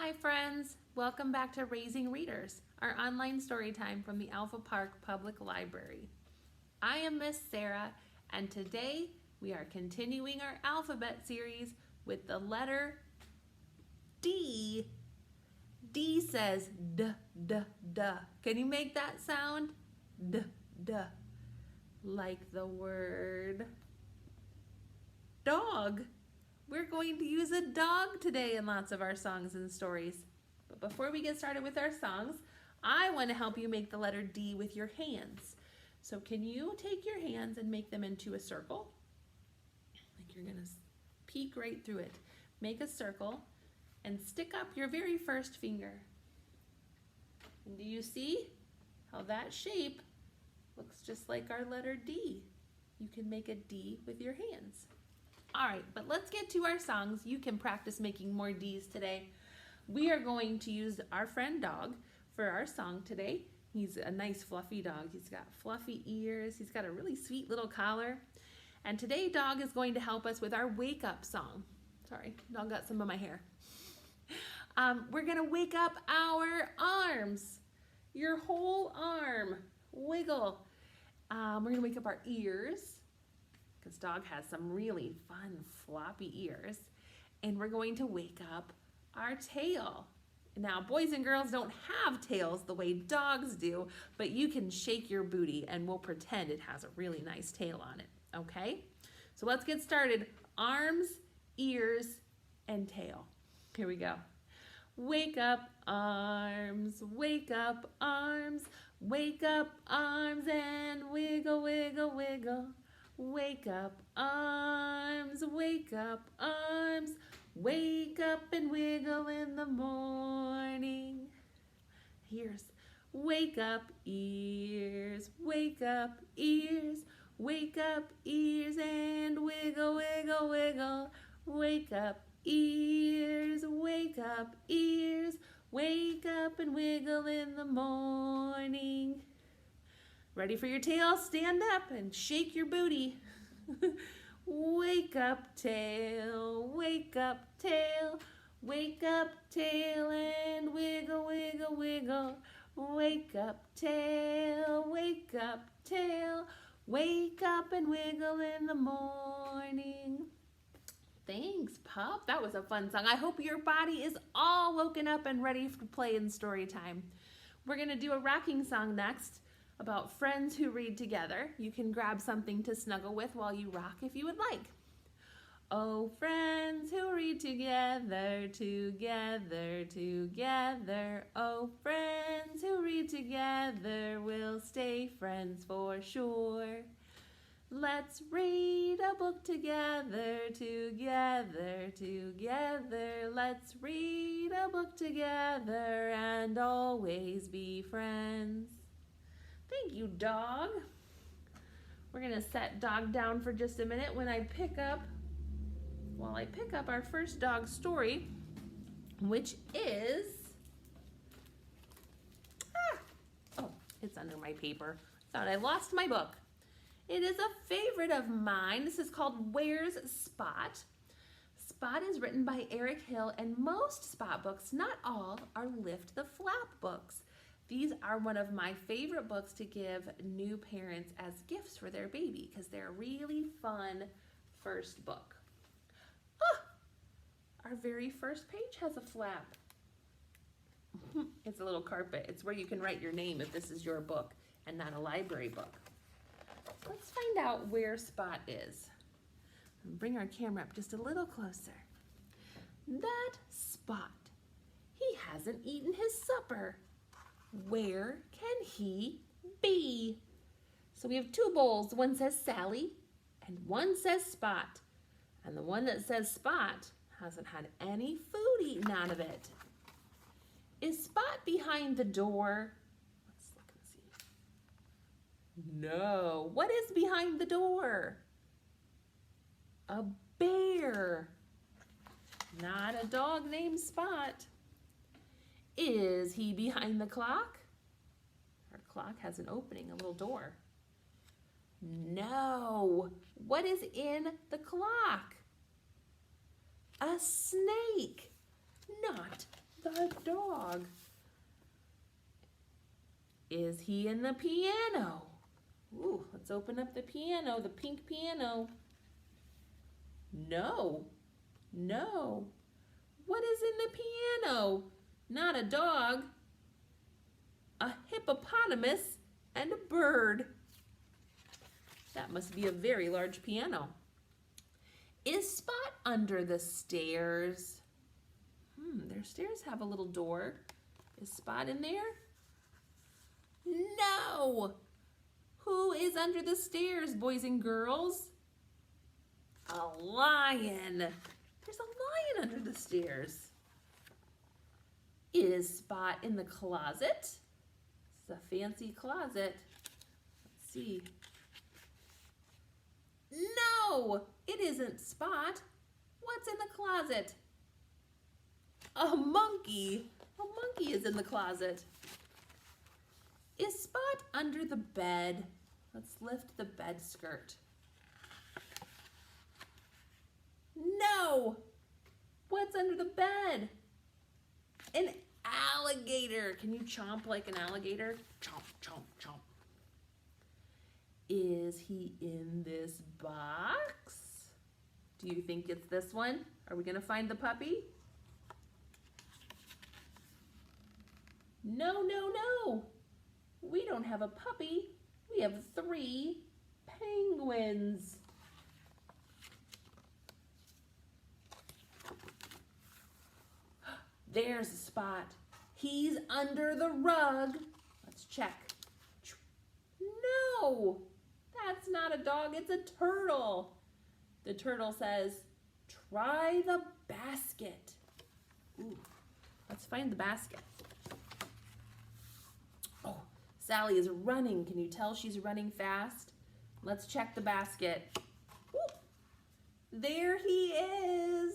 Hi friends, welcome back to Raising Readers, our online story time from the Alpha Park Public Library. I am Miss Sarah, and today we are continuing our alphabet series with the letter D. D says D, D, D. Can you make that sound? D, D. Like the word dog. We're going to use a dog today in lots of our songs and stories. But before we get started with our songs, I want to help you make the letter D with your hands. So can you take your hands and make them into a circle? Like you're going to peek right through it. Make a circle and stick up your very first finger. And do you see how that shape looks just like our letter D? You can make a D with your hands. All right, but let's get to our songs. You can practice making more D's today. We are going to use our friend Dog for our song today. He's a nice fluffy dog. He's got fluffy ears. He's got a really sweet little collar. And today Dog is going to help us with our wake up song. Sorry, Dog got some of my hair. We're gonna wake up our arms, your whole arm, wiggle. We're gonna wake up our ears, because Dog has some really fun floppy ears. And we're going to wake up our tail. Now, boys and girls don't have tails the way dogs do, but you can shake your booty and we'll pretend it has a really nice tail on it, okay? So let's get started. Arms, ears, and tail. Here we go. Wake up arms, wake up arms, wake up arms and wiggle, wiggle, wiggle. Wake up arms, wake up arms, wake up and wiggle in the morning. Here's wake up ears, wake up ears, wake up ears and wiggle, wiggle, wiggle. Wake up ears, wake up ears, wake up and wiggle in the morning. Ready for your tail? Stand up and shake your booty. Wake up tail, wake up tail, wake up tail and wiggle, wiggle, wiggle. Wake up tail, wake up tail, wake up and wiggle in the morning. Thanks, Pup. That was a fun song. I hope your body is all woken up and ready to play in story time. We're gonna do a rocking song next about friends who read together. You can grab something to snuggle with while you rock if you would like. Oh, friends who read together, together, together. Oh, friends who read together will stay friends for sure. Let's read a book together, together, together. Let's read a book together and always be friends. Thank you, Dog. We're gonna set Dog down for just a minute while I pick up our first dog story, which is, it's under my paper. Thought I lost my book. It is a favorite of mine. This is called Where's Spot? Spot is written by Eric Hill, and most Spot books, not all, are Lift the Flap books. These are one of my favorite books to give new parents as gifts for their baby because they're a really fun first book. Our very first page has a flap. It's a little carpet. It's where you can write your name if this is your book and not a library book. So let's find out where Spot is. Bring our camera up just a little closer. That Spot. He hasn't eaten his supper. Where can he be? So we have two bowls. One says Sally and one says Spot. And the one that says Spot hasn't had any food eaten out of it. Is Spot behind the door? Let's look and see. No. What is behind the door? A bear. Not a dog named Spot. Is he behind the clock? Our clock has an opening, a little door. No. What is in the clock? A snake. Not the a dog. Is he in the piano? Ooh, let's open up the piano, the pink piano. No, no. What is in the piano? Not a dog, a hippopotamus, and a bird. That must be a very large piano. Is Spot under the stairs? Their stairs have a little door. Is Spot in there? No! Who is under the stairs, boys and girls? A lion. There's a lion under the stairs. Is Spot in the closet? It's a fancy closet. Let's see. No, it isn't Spot. What's in the closet? A monkey. A monkey is in the closet. Is Spot under the bed? Let's lift the bed skirt. No! What's under the bed? An alligator. Can you chomp like an alligator? Chomp, chomp, chomp. Is he in this box? Do you think it's this one? Are we gonna find the puppy? No, no, no. We don't have a puppy. We have 3 penguins. There's a Spot. He's under the rug. Let's check. No, that's not a dog, it's a turtle. The turtle says, try the basket. Ooh, let's find the basket. Oh, Sally is running. Can you tell she's running fast? Let's check the basket. Ooh, there he is.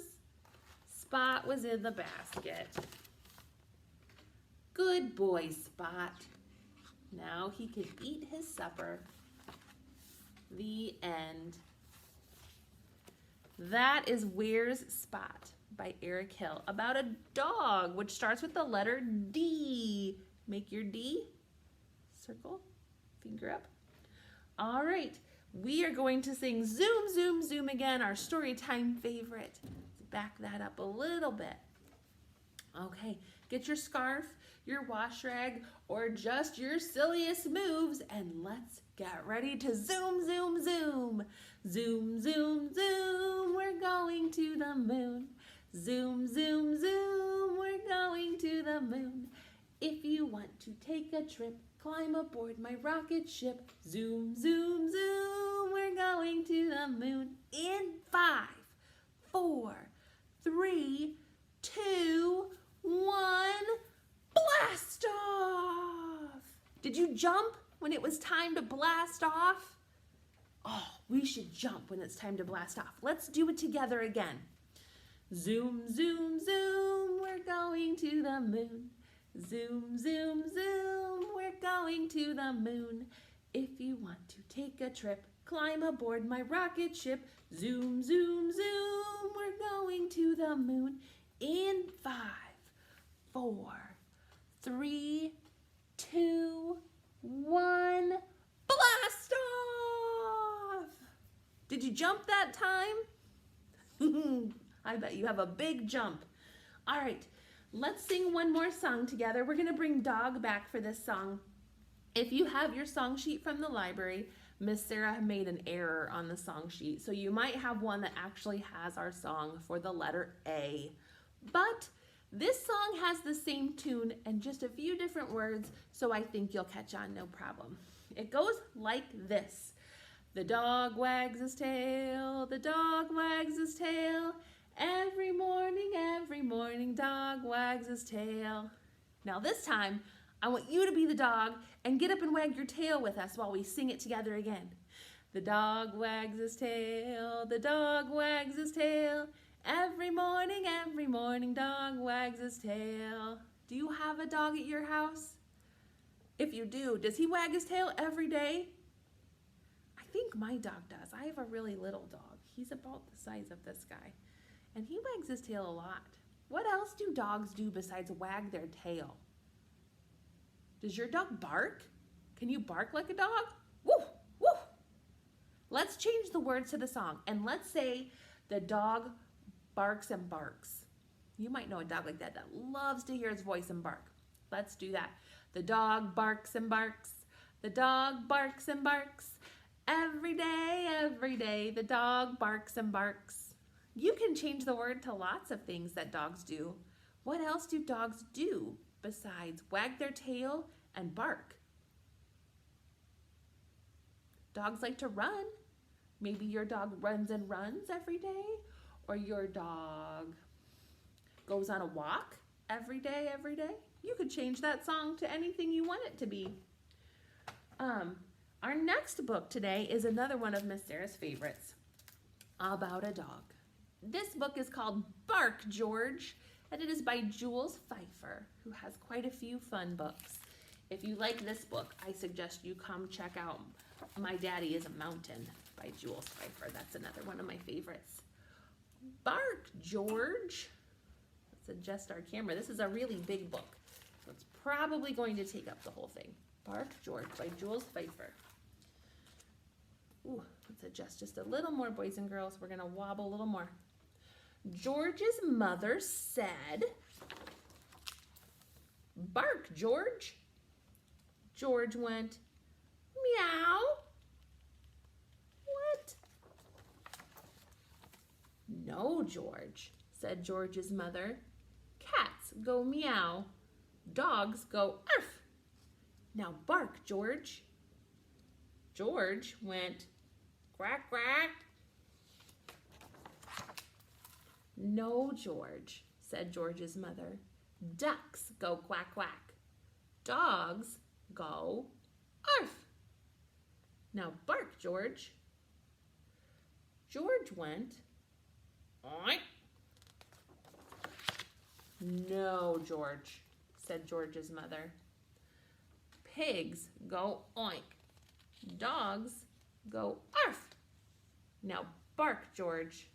Spot was in the basket. Good boy, Spot. Now he can eat his supper. The end. That is Where's Spot by Eric Hill, about a dog, which starts with the letter D. Make your D, circle, finger up. All right, we are going to sing Zoom, Zoom, Zoom again, our story time favorite. Let's back that up a little bit. Okay, get your scarf, your wash rag, or just your silliest moves, and let's get ready to zoom, zoom, zoom. Zoom, zoom, zoom, we're going to the moon. Zoom, zoom, zoom, we're going to the moon. If you want to take a trip, climb aboard my rocket ship. Zoom, zoom, zoom, we're going to the moon. In 5, 4, 3, 2, 1, blast off! Did you jump when it was time to blast off? Oh, we should jump when it's time to blast off. Let's do it together again. Zoom, zoom, zoom, we're going to the moon. Zoom, zoom, zoom, we're going to the moon. If you want to take a trip, climb aboard my rocket ship. Zoom, zoom, zoom, we're going to the moon. In 5, 4, 3, 2, 1, blast off! Did you jump that time? I bet you have a big jump. All right, let's sing one more song together. We're gonna bring Dog back for this song. If you have your song sheet from the library, Miss Sarah made an error on the song sheet, so you might have one that actually has our song for the letter A. But this song has the same tune and just a few different words, so I think you'll catch on no problem. It goes like this. The dog wags his tail, the dog wags his tail. Every morning, dog wags his tail. Now this time, I want you to be the dog and get up and wag your tail with us while we sing it together again. The dog wags his tail, the dog wags his tail. Every morning, dog wags his tail. Do you have a dog at your house? If you do, does he wag his tail every day? I think my dog does. I have a really little dog. He's about the size of this guy. And he wags his tail a lot. What else do dogs do besides wag their tail? Does your dog bark? Can you bark like a dog? Woof, woof. Let's change the words to the song and let's say the dog barks and barks. You might know a dog like that loves to hear his voice and bark. Let's do that. The dog barks and barks. The dog barks and barks. Every day, the dog barks and barks. You can change the word to lots of things that dogs do. What else do dogs do besides wag their tail and bark? Dogs like to run. Maybe your dog runs and runs every day, or your dog goes on a walk every day. You could change that song to anything you want it to be. Our next book today is another one of Miss Sarah's favorites, about a dog. This book is called Bark, George, and it is by Julies Feiffer, who has quite a few fun books. If you like this book, I suggest you come check out My Daddy is a Mountain by Julies Feiffer. That's another one of my favorites. Bark, George. Let's adjust our camera. This is a really big book, so it's probably going to take up the whole thing. Bark, George by Julies Feiffer. Ooh, let's adjust just a little more, boys and girls. We're going to wobble a little more. George's mother said, "Bark, George." George went, "Meow." "What?" "No, George," said George's mother. "Cats go meow. Dogs go arf. Now bark, George." George went, "Quack, quack." "No, George," said George's mother. "Ducks go quack, quack. Dogs go arf. Now bark, George." George went, "Oink." "No, George," said George's mother. "Pigs go oink. Dogs go arf. Now bark, George."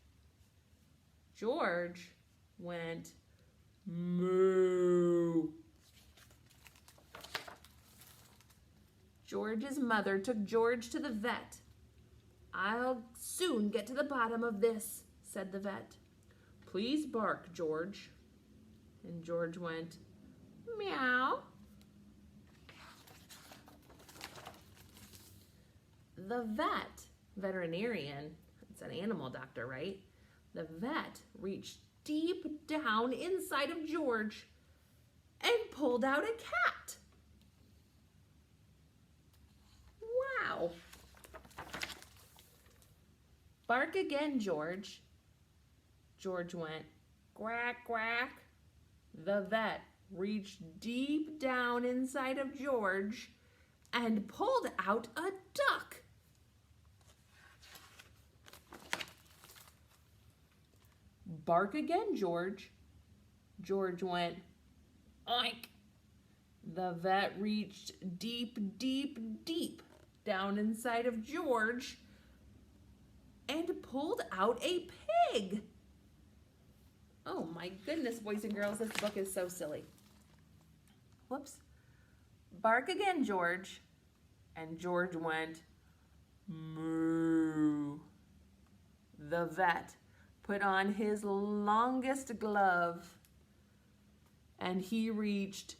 George went, "Moo." George's mother took George to the vet. "I'll soon get to the bottom of this," said the vet. "Please bark, George." And George went, "Meow." The veterinarian, it's an animal doctor, right? The vet reached deep down inside of George and pulled out a cat. Wow. "Bark again, George." George went, "Quack, quack." The vet reached deep down inside of George and pulled out a duck. "Bark again, George." George went, "Oink." The vet reached deep, deep, deep down inside of George and pulled out a pig. Oh my goodness, boys and girls, this book is so silly. Whoops. "Bark again, George." And George went, "Moo." The vet put on his longest glove and he reached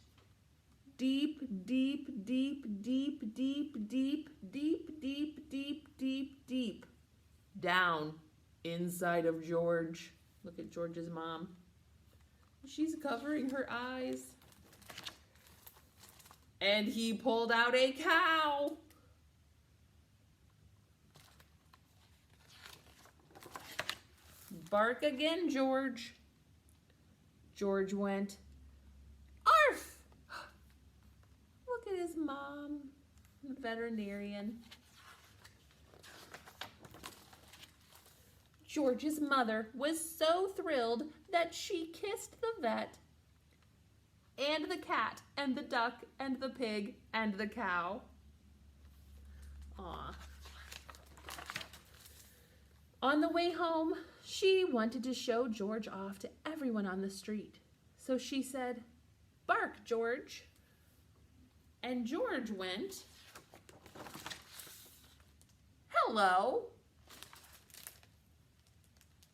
deep, deep, deep, deep, deep, deep, deep, deep, deep, deep, deep down inside of George. Look at George's mom. She's covering her eyes. And he pulled out a cow. "Bark again, George." George went, "Arf!" Look at his mom, the veterinarian. George's mother was so thrilled that she kissed the vet and the cat and the duck and the pig and the cow. Aw. On the way home, She wanted to show George off to everyone on the street. So she said, "Bark, George." And George went, "Hello."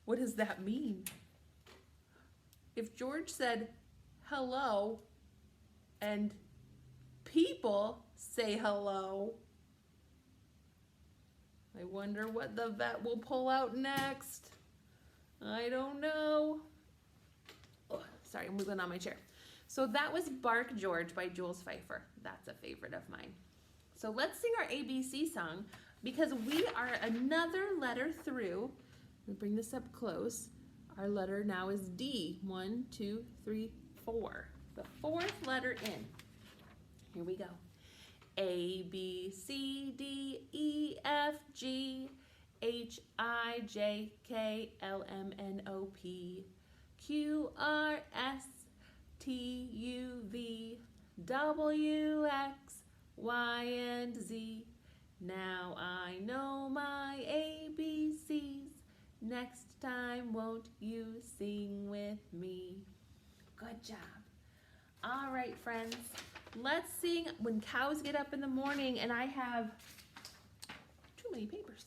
What does that mean? If George said hello and people say hello, I wonder what the vet will pull out next. I don't know. Oh, sorry, I'm moving on my chair. So that was Bark George by Julies Feiffer. That's a favorite of mine. So let's sing our ABC song because we are another letter through. Let me bring this up close. Our letter now is D. 1, 2, 3, 4. The fourth letter in. Here we go. A, B, C, D, E, F, G, H, I, J, K, L, M, N, O, P, Q, R, S, T, U, V, W, X, Y, and Z. Now I know my ABCs. Next time, won't you sing with me? Good job. All right, friends. Let's sing When Cows Get Up in the Morning, and I have too many papers.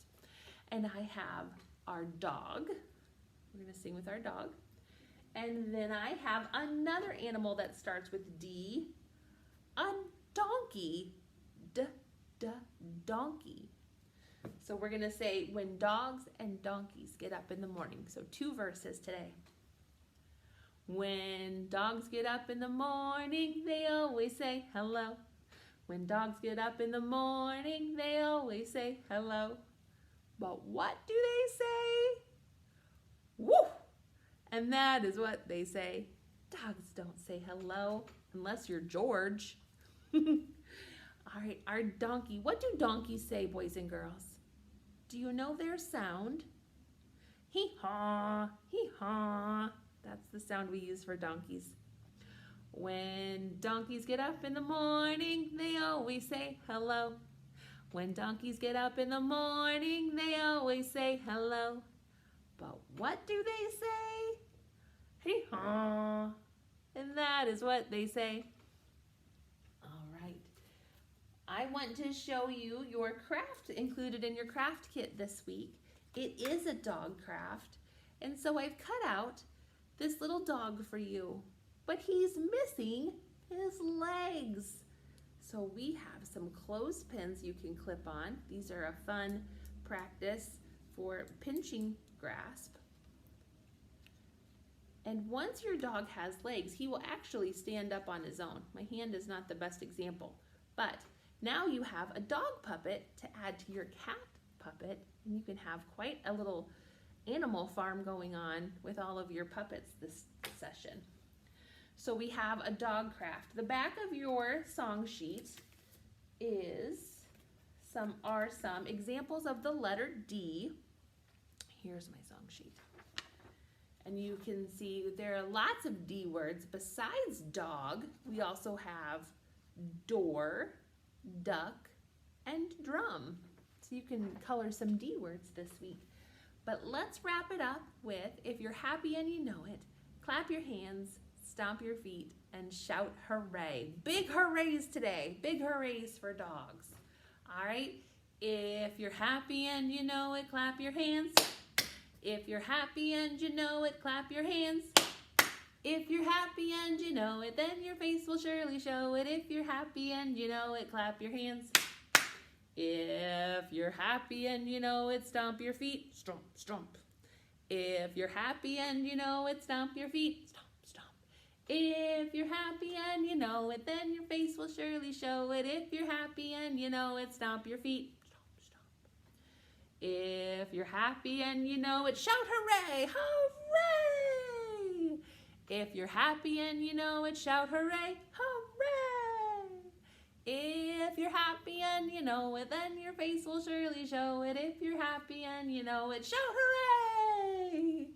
And I have our dog. We're going to sing with our dog. And then I have another animal that starts with D, a donkey, donkey. So we're going to say when dogs and donkeys get up in the morning. So 2 verses today. When dogs get up in the morning, they always say hello. When dogs get up in the morning, they always say hello. But what do they say? Woo! And that is what they say. Dogs don't say hello unless you're George. All right, our donkey. What do donkeys say, boys and girls? Do you know their sound? Hee-haw, hee-haw. That's the sound we use for donkeys. When donkeys get up in the morning, they always say hello. When donkeys get up in the morning, they always say hello. But what do they say? Hee-haw. And that is what they say. All right. I want to show you your craft included in your craft kit this week. It is a dog craft. And so I've cut out this little dog for you, but he's missing his legs. So we have some clothespins you can clip on. These are a fun practice for pinching grasp. And once your dog has legs, he will actually stand up on his own. My hand is not the best example, but now you have a dog puppet to add to your cat puppet, and you can have quite a little animal farm going on with all of your puppets this session. So we have a dog craft. The back of your song sheet is some examples of the letter D. Here's my song sheet. And you can see there are lots of D words. Besides dog, we also have door, duck, and drum. So you can color some D words this week. But let's wrap it up with, if you're happy and you know it, clap your hands, stomp your feet, and shout hooray. Big hoorays today. Big hoorays for dogs. All right? If you're happy and you know it, clap your hands. If you're happy and you know it, clap your hands. If you're happy and you know it, then your face will surely show it. If you're happy and you know it, clap your hands. If you're happy and you know it, stomp your feet, stomp, stomp. If you're happy and you know it, stomp your feet, stomp, stomp. If you're happy and you know it, then your face will surely show it. If you're happy and you know it, stomp your feet, stomp, stomp. If you're happy and you know it, shout hooray, hooray! If you're happy and you know it, shout hooray, hooray! If you're happy and you know it, then your face will surely show it. If you're happy and you know it, shout hooray!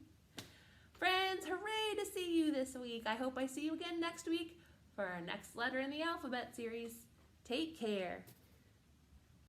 Friends, hooray to see you this week. I hope I see you again next week for our next letter in the alphabet series. Take care.